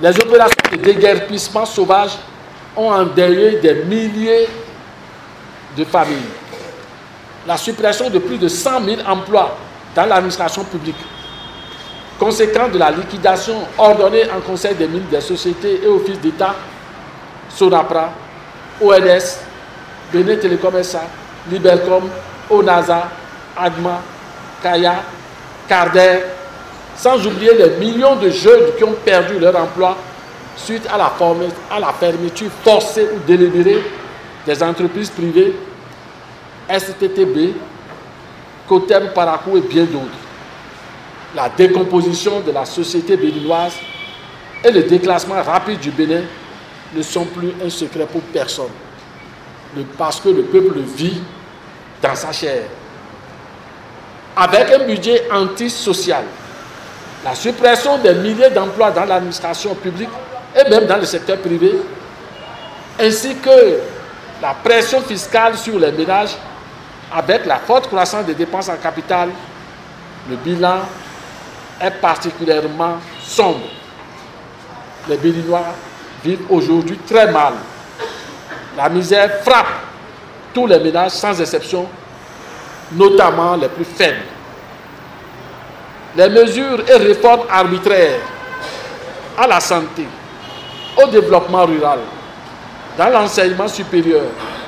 Les opérations de déguerpissement sauvage ont endeuillé des milliers de familles. La suppression de plus de 100 000 emplois dans l'administration publique, conséquent de la liquidation ordonnée en Conseil des mines des sociétés et offices d'État, Sonapra, ONS, Bénin Télécom SA, Libercom, ONASA, ADMA, Kaya, Carder, sans oublier les millions de jeunes qui ont perdu leur emploi suite à la fermeture forcée ou délibérée des entreprises privées, STTB, Cotem, Parakou et bien d'autres. La décomposition de la société béninoise et le déclassement rapide du Bénin ne sont plus un secret pour personne, parce que le peuple vit dans sa chair. Avec un budget antisocial, la suppression des milliers d'emplois dans l'administration publique et même dans le secteur privé, ainsi que la pression fiscale sur les ménages, avec la forte croissance des dépenses en capital, le bilan est particulièrement sombre. Les Béninois vivent aujourd'hui très mal. La misère frappe tous les ménages sans exception, notamment les plus faibles. Les mesures et réformes arbitraires à la santé, au développement rural, dans l'enseignement supérieur,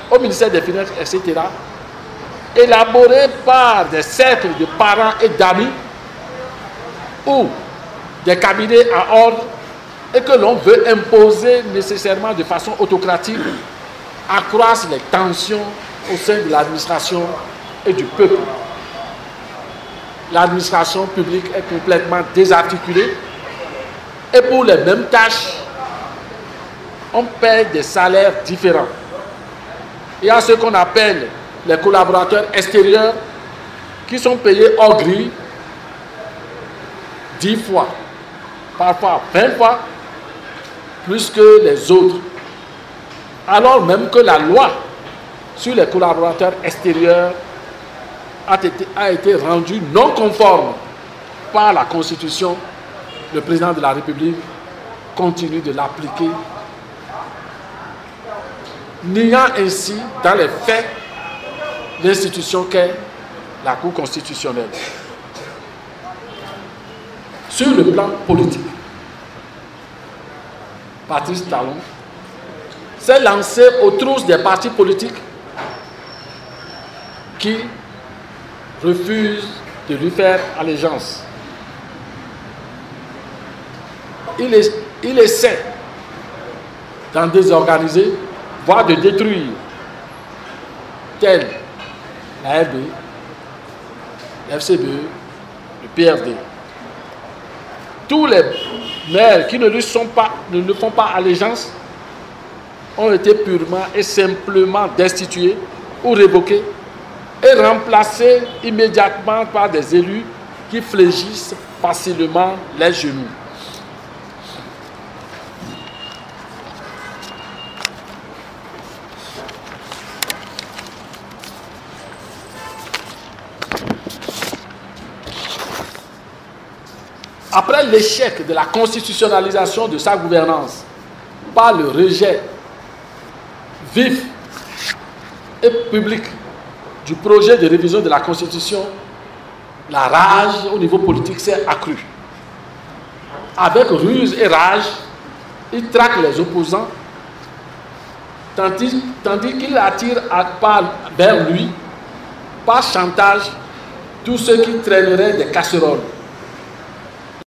au ministère des Finances, etc., élaborées par des cercles de parents et d'amis ou des cabinets à ordre et que l'on veut imposer nécessairement de façon autocratique, accroissent les tensions au sein de l'administration et du peuple. L'administration publique est complètement désarticulée et pour les mêmes tâches, on paie des salaires différents. Il y a ce qu'on appelle les collaborateurs extérieurs qui sont payés hors grille 10 fois, parfois 20 fois plus que les autres. Alors même que la loi sur les collaborateurs extérieurs a été rendue non conforme par la Constitution, le président de la République continue de l'appliquer, niant ainsi dans les faits l'institution qu'est la Cour constitutionnelle. Sur le plan politique, Patrice Talon s'est lancé aux trousses des partis politiques qui refusent de lui faire allégeance. Il essaie d'en désorganiser, voire de détruire, tels la RB, la FCBE, le PRD. Tous les maires qui ne lui font pas allégeance ont été purement et simplement destitués ou révoqués et remplacés immédiatement par des élus qui fléchissent facilement les genoux. Après l'échec de la constitutionnalisation de sa gouvernance par le rejet vif et public du projet de révision de la Constitution, la rage au niveau politique s'est accrue. Avec ruse et rage, il traque les opposants, tandis qu'il attire vers lui, par chantage, tous ceux qui traîneraient des casseroles.